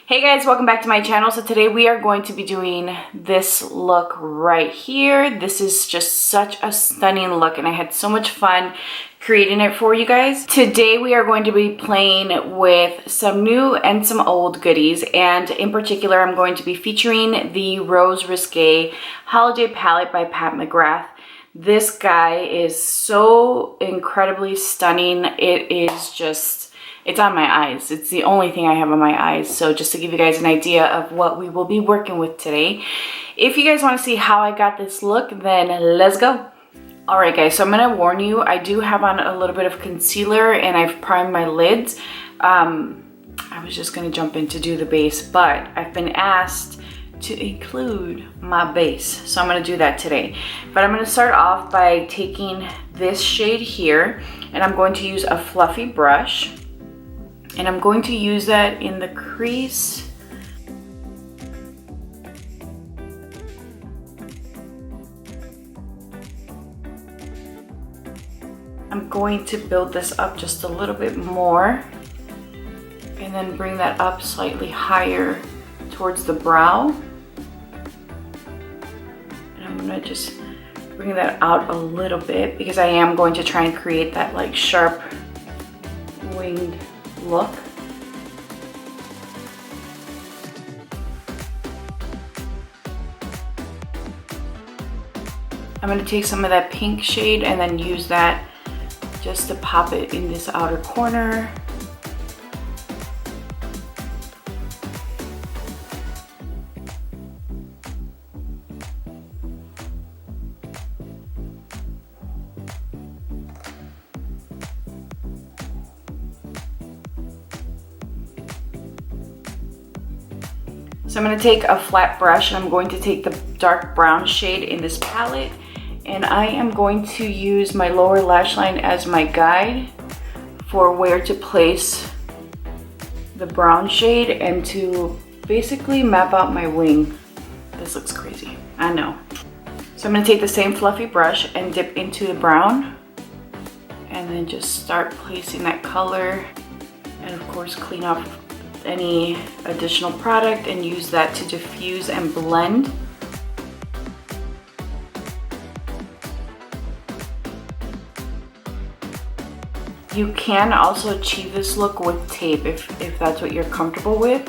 Hey guys, welcome back to my channel. So today we are going to be doing this look right here. This is just such a stunning look and I had so much fun creating it for you guys. Today we are going to be playing with some new and some old goodies, and in particular I'm going to be featuring the Rose Risque Holiday Palette by Pat McGrath. This guy is so incredibly stunning. It is just, it's on my eyes. It's the only thing I have on my eyes. So just to give you guys an idea of what we will be working with today. If you guys want to see how I got this look, then let's go. All right guys, so I'm gonna warn you, I do have on a little bit of concealer and I've primed my lids. I was just gonna jump in to do the base, but I've been asked to include my base. So I'm gonna do that today. But I'm gonna start off by taking this shade here and I'm going to use a fluffy brush. And I'm going to use that in the crease. I'm going to build this up just a little bit more and then bring that up slightly higher towards the brow. And I'm gonna just bring that out a little bit because I am going to try and create that like sharp winged look. I'm going to take some of that pink shade and then use that just to pop it in this outer corner. So I'm going to take a flat brush and I'm going to take the dark brown shade in this palette and I am going to use my lower lash line as my guide for where to place the brown shade and to basically map out my wing. This looks crazy, I know. So I'm going to take the same fluffy brush and dip into the brown and then just start placing that color and of course clean up any additional product and use that to diffuse and blend. You can also achieve this look with tape if that's what you're comfortable with,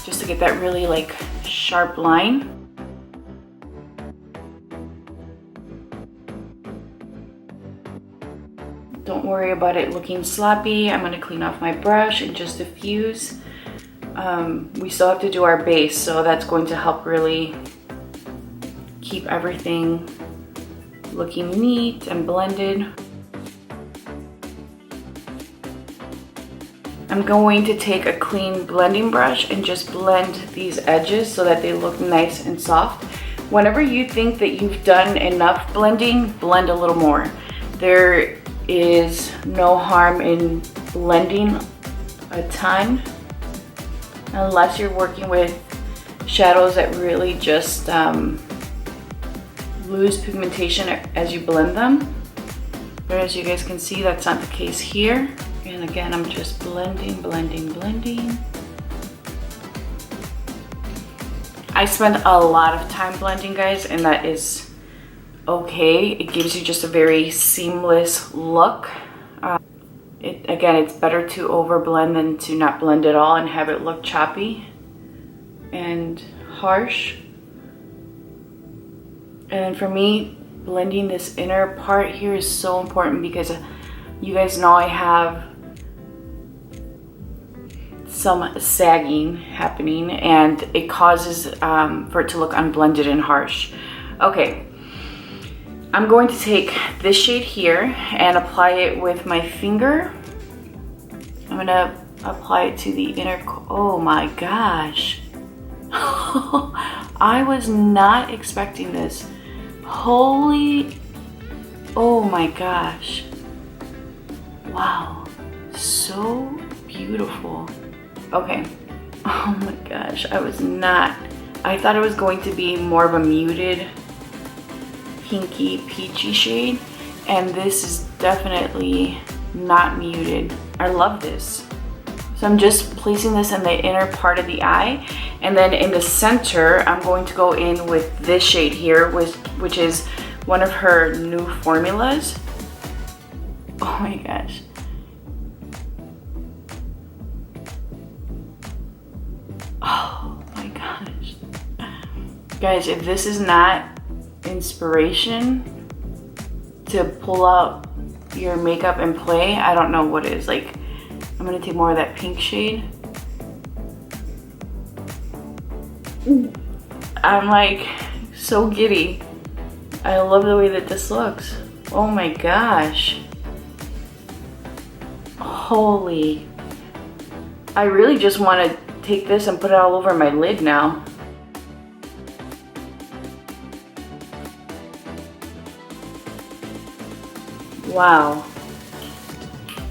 just to get that really like sharp line. Don't worry about it looking sloppy. I'm gonna clean off my brush and just diffuse. We still have to do our base, so that's going to help really keep everything looking neat and blended. I'm going to take a clean blending brush and just blend these edges so that they look nice and soft. Whenever you think that you've done enough blending, blend a little more. There is no harm in blending a ton unless you're working with shadows that really just lose pigmentation as you blend them. But as you guys can see, that's not the case here. And again, I'm just blending, blending, blending. I spend a lot of time blending, guys, and that is okay. It gives you just a very seamless look. Again, it's better to over blend than to not blend at all and have it look choppy and harsh. And for me, blending this inner part here is so important because you guys know I have some sagging happening and it causes for it to look unblended and harsh. Okay. I'm going to take this shade here and apply it with my finger. I'm gonna apply it to the inner, oh my gosh. I was not expecting this. Holy, oh my gosh. Wow, so beautiful. Okay, oh my gosh, I thought it was going to be more of a muted pinky peachy shade, and this is definitely not muted. I love this. So I'm just placing this in the inner part of the eye. And then in the center, I'm going to go in with this shade here, which is one of her new formulas. Oh my gosh. Oh my gosh. Guys, if this is not inspiration to pull out your makeup and play, I don't know what is. Like, I'm gonna take more of that pink shade. I'm like so giddy. I love the way that this looks. Oh my gosh. Holy. I really just want to take this and put it all over my lid now. Wow.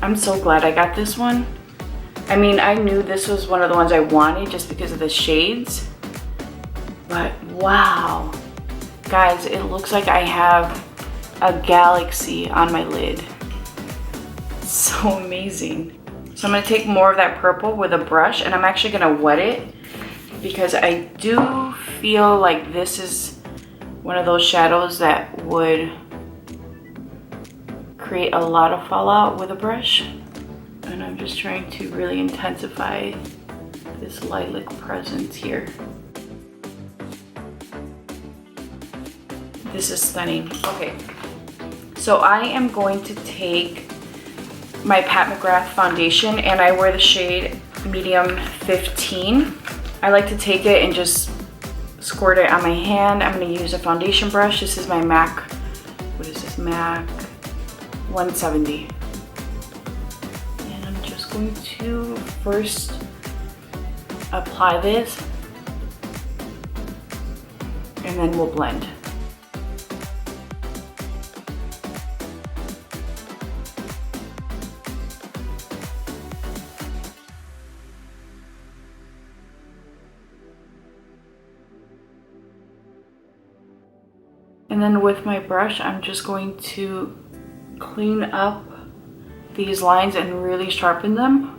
I'm so glad I got this one. I mean, I knew this was one of the ones I wanted just because of the shades. But wow. Guys, it looks like I have a galaxy on my lid. It's so amazing. So I'm gonna take more of that purple with a brush, and I'm actually gonna wet it because I do feel like this is one of those shadows that would create a lot of fallout with a brush. And I'm just trying to really intensify this lilac presence here. This is stunning. Okay, so I am going to take my Pat McGrath foundation, and I wear the shade medium 15. I like to take it and just squirt it on my hand. I'm gonna use a foundation brush. This is my MAC, what is this, MAC 170. And I'm just going to first apply this, and then we'll blend. And then with my brush, I'm just going to clean up these lines and really sharpen them.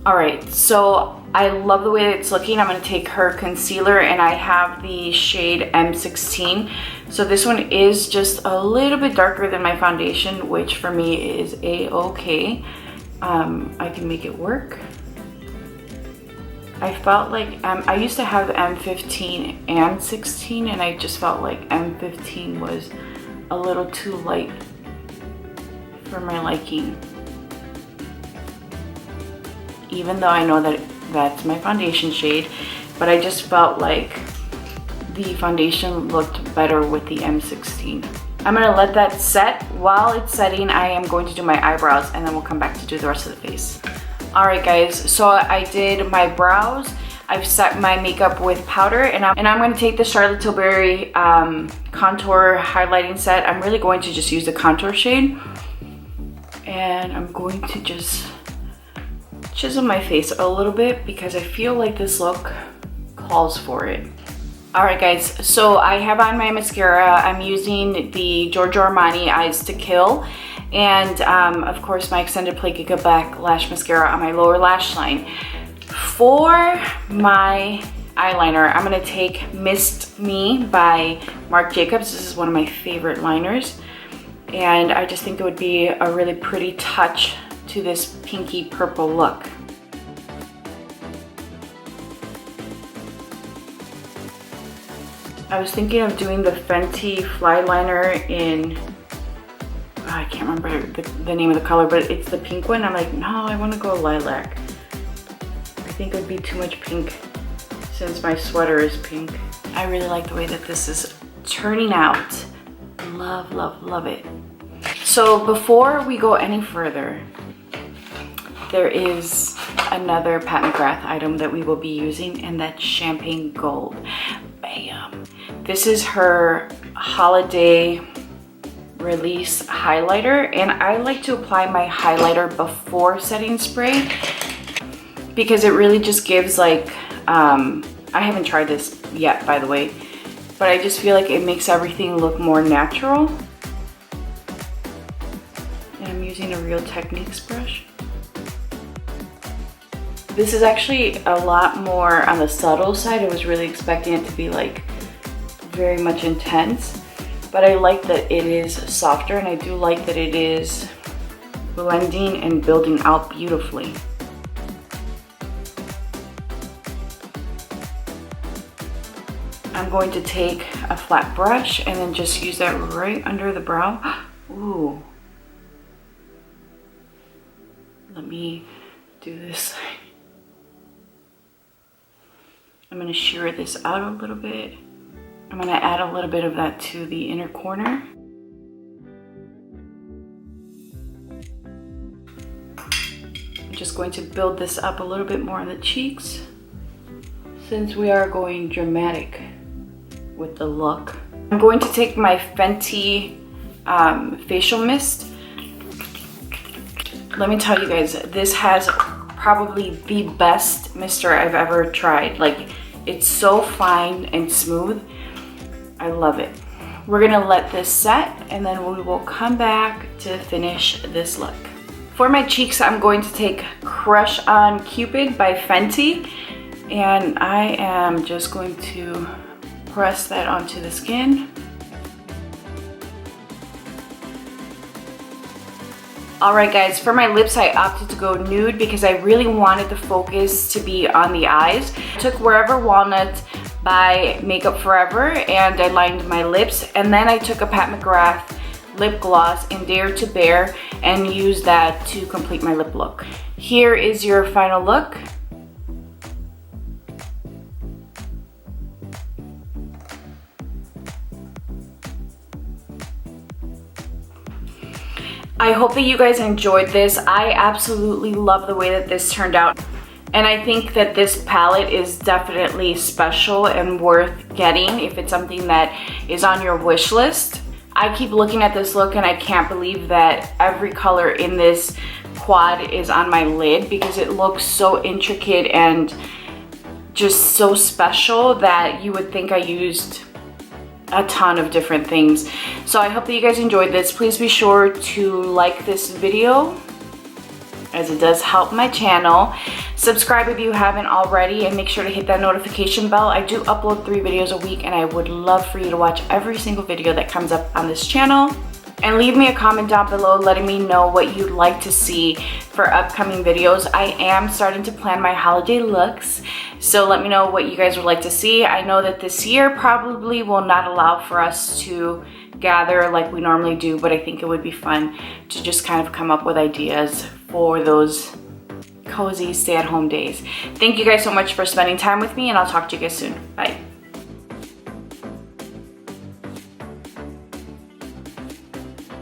All right, so I love the way it's looking. I'm gonna take her concealer, and I have the shade M16. So this one is just a little bit darker than my foundation, which for me is a-okay. I can make it work. I felt like, I used to have the M15 and 16, and I just felt like M15 was a little too light for my liking. Even though I know that that's my foundation shade, but I just felt like the foundation looked better with the M16. I'm gonna let that set. While it's setting, I am going to do my eyebrows, and then we'll come back to do the rest of the face. All right, guys, so I did my brows. I've set my makeup with powder, and I'm gonna take the Charlotte Tilbury contour highlighting set. I'm really going to just use the contour shade, and I'm going to just chisel my face a little bit because I feel like this look calls for it. All right, guys, so I have on my mascara. I'm using the Giorgio Armani Eyes to Kill, and of course my extended play Giga Black Lash Mascara on my lower lash line. For my eyeliner, I'm gonna take Mist Me by Marc Jacobs. This is one of my favorite liners, and I just think it would be a really pretty touch to this pinky purple look. I was thinking of doing the Fenty Fly Liner in, I can't remember the name of the color, but it's the pink one. I'm like, no, I want to go lilac. I think it would be too much pink since my sweater is pink. I really like the way that this is turning out. Love, love, love it. So before we go any further, there is another Pat McGrath item that we will be using, and that's Champagne Gold. Bam! This is her holiday release highlighter, and I like to apply my highlighter before setting spray. because it really just gives like, I haven't tried this yet, by the way, but I just feel like it makes everything look more natural. And I'm using a Real Techniques brush. This is actually a lot more on the subtle side. I was really expecting it to be like very much intense, but I like that it is softer, and I do like that it is blending and building out beautifully. I'm going to take a flat brush and then just use that right under the brow. Ooh. Let me do this. I'm gonna shear this out a little bit. I'm gonna add a little bit of that to the inner corner. I'm just going to build this up a little bit more on the cheeks, since we are going dramatic with the look. I'm going to take my Fenty facial mist. Let me tell you guys, this has probably the best mister I've ever tried. Like, it's so fine and smooth. I love it. We're gonna let this set, and then we will come back to finish this look. For my cheeks, I'm going to take Crush on Cupid by Fenty, and I am just going to press that onto the skin. Alright guys, for my lips I opted to go nude because I really wanted the focus to be on the eyes. I took Wherever Walnut by Makeup Forever and I lined my lips, and then I took a Pat McGrath lip gloss in Dare to Bare and used that to complete my lip look. Here is your final look. I hope that you guys enjoyed this. I absolutely love the way that this turned out. And I think that this palette is definitely special and worth getting if it's something that is on your wish list. I keep looking at this look and I can't believe that every color in this quad is on my lid, because it looks so intricate and just so special that you would think I used a ton of different things. So I hope that you guys enjoyed this. Please be sure to like this video, as it does help my channel. Subscribe if you haven't already, and make sure to hit that notification bell. I do upload 3 videos a week, and I would love for you to watch every single video that comes up on this channel. And leave me a comment down below letting me know what you'd like to see for upcoming videos. I am starting to plan my holiday looks, so let me know what you guys would like to see. I know that this year probably will not allow for us to gather like we normally do, but I think it would be fun to just kind of come up with ideas for those cozy stay-at-home days. Thank you guys so much for spending time with me, and I'll talk to you guys soon. Bye.